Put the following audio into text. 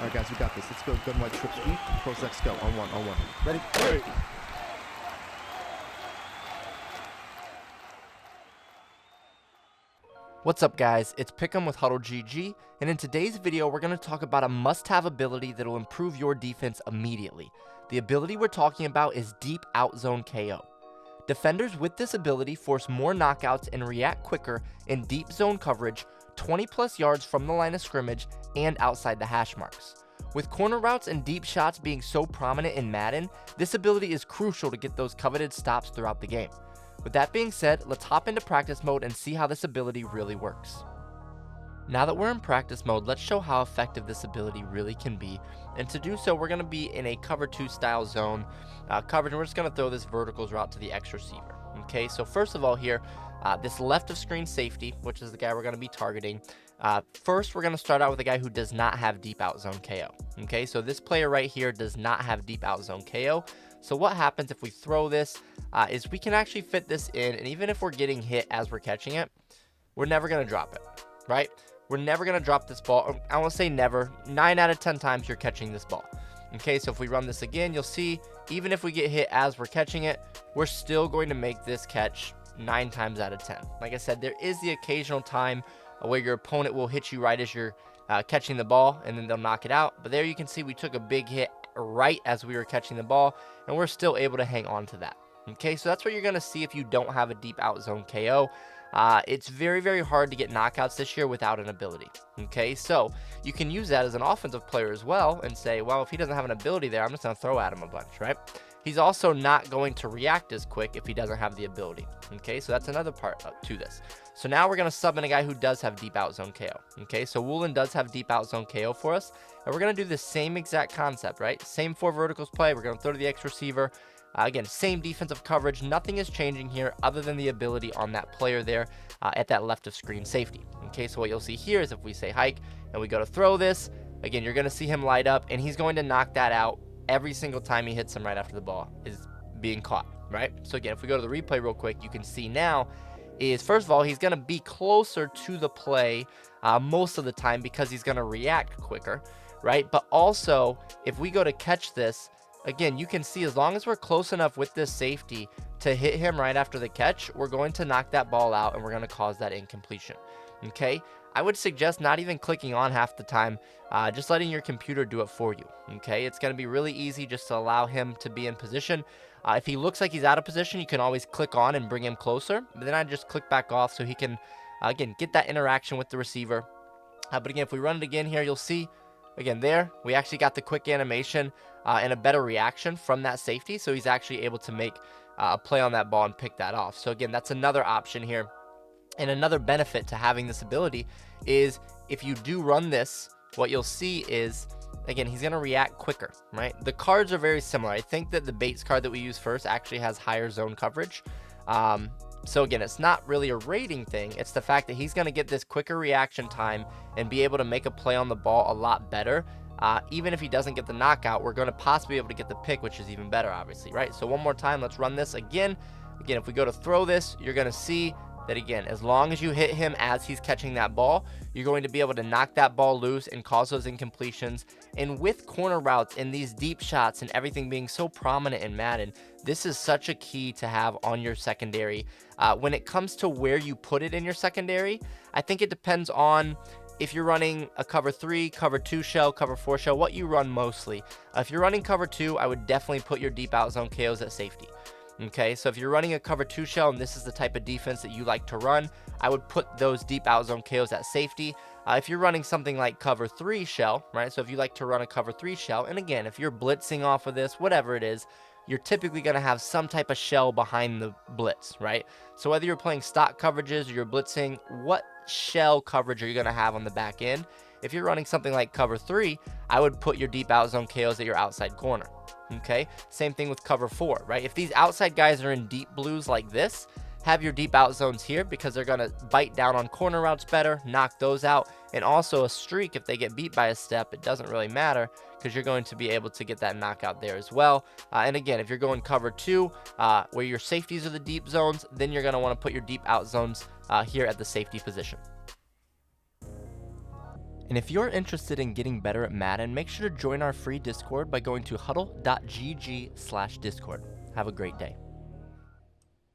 All right, guys, we got this. Let's go. Gun white trip sweep. Pros X go. On one. Ready? Ready. What's up, guys? It's Pick'em with HuddleGG, and in today's video we're going to talk about a must-have ability that will improve your defense immediately. The ability we're talking about is Deep Outzone KO. Defenders with this ability force more knockouts and react quicker in deep zone coverage 20 plus yards from the line of scrimmage and outside the hash marks. With corner routes and deep shots being so prominent in Madden, this ability is crucial to get those coveted stops throughout the game. With that being said, let's hop into practice mode and see how this ability really works. Now that we're in practice mode, let's show how effective this ability really can be. And to do so, we're going to be in a cover 2 style zone coverage, and we're just going to throw this verticals route to the X receiver. Okay, so first of all here, this left of screen safety, which is the guy we're going to be targeting. First, we're going to start out with a guy who does not have Deep Outzone KO. Okay, so this player right here does not have Deep Outzone KO. So what happens if we throw this is we can actually fit this in, and even if we're getting hit as we're catching it, we're never going to drop it, right? We're never going to drop this ball. I won't say never. 9 out of 10 times you're catching this ball. Okay, so if we run this again, you'll see even if we get hit as we're catching it, we're still going to make this catch 9 times out of 10. Like I said, there is the occasional time where your opponent will hit you right as you're catching the ball, and then they'll knock it out. But there you can see we took a big hit right as we were catching the ball, and we're still able to hang on to that. Okay, so that's what you're going to see if you don't have a Deep Outzone KO. It's very, very hard to get knockouts this year without an ability. Okay, so you can use that as an offensive player as well and say, well, if he doesn't have an ability there, I'm just going to throw at him a bunch, right? He's also not going to react as quick if he doesn't have the ability. Okay, so that's another part to this. So now we're going to sub in a guy who does have Deep Outzone KO. Okay, so Woolen does have Deep Outzone KO for us, and we're going to do the same exact concept, right? Same 4 verticals play. We're going to throw to the X receiver. Again, same defensive coverage. Nothing is changing here other than the ability on that player there at that left of screen safety. Okay, so what you'll see here is if we say hike and we go to throw this, again, you're going to see him light up, and he's going to knock that out every single time he hits him right after the ball is being caught, right? So again, if we go to the replay real quick, you can see now is, first of all, he's going to be closer to the play most of the time because he's going to react quicker, right? But also, if we go to catch this, again, you can see as long as we're close enough with this safety to hit him right after the catch, we're going to knock that ball out and we're going to cause that incompletion. Okay, I would suggest not even clicking on half the time, just letting your computer do it for you. Okay, it's going to be really easy just to allow him to be in position. If he looks like he's out of position, you can always click on and bring him closer, but then I just click back off so he can, again, get that interaction with the receiver. But again, if we run it again here, you'll see, again, there, we actually got the quick animation and a better reaction from that safety, so he's actually able to make a play on that ball and pick that off. So again, that's another option here. And another benefit to having this ability is if you do run this, what you'll see is, again, he's going to react quicker, right? The cards are very similar. I think that the Bates card that we use first actually has higher zone coverage. So again, it's not really a rating thing. It's the fact that he's going to get this quicker reaction time and be able to make a play on the ball a lot better. Even if he doesn't get the knockout, we're going to possibly be able to get the pick, which is even better, obviously, right? So one more time, let's run this again. Again, if we go to throw this, you're going to see that, again, as long as you hit him as he's catching that ball, you're going to be able to knock that ball loose and cause those incompletions. And with corner routes and these deep shots and everything being so prominent in Madden, this is such a key to have on your secondary. When it comes to where you put it in your secondary, I think it depends on if you're running a cover 3, cover 2 shell, cover 4 shell, what you run mostly. If you're running cover 2, I would definitely put your Deep Outzone KOs at safety. Okay, so if you're running a cover 2 shell and this is the type of defense that you like to run, I would put those Deep Outzone KOs at safety. If you're running something like cover 3 shell, right, so if you like to run a cover 3 shell, and again, if you're blitzing off of this, whatever it is, you're typically going to have some type of shell behind the blitz, right? So whether you're playing stock coverages or you're blitzing, what shell coverage are you going to have on the back end? If you're running something like cover 3, I would put your Deep Outzone KOs at your outside corner. Okay, same thing with cover 4, right? If these outside guys are in deep blues like this, have your deep out zones here because they're going to bite down on corner routes better, knock those out, and also a streak. If they get beat by a step, it doesn't really matter because you're going to be able to get that knockout there as well. And again, if you're going cover 2, where your safeties are the deep zones, then you're going to want to put your deep out zones here at the safety position. And if you're interested in getting better at Madden, make sure to join our free Discord by going to huddle.gg/discord. Have a great day.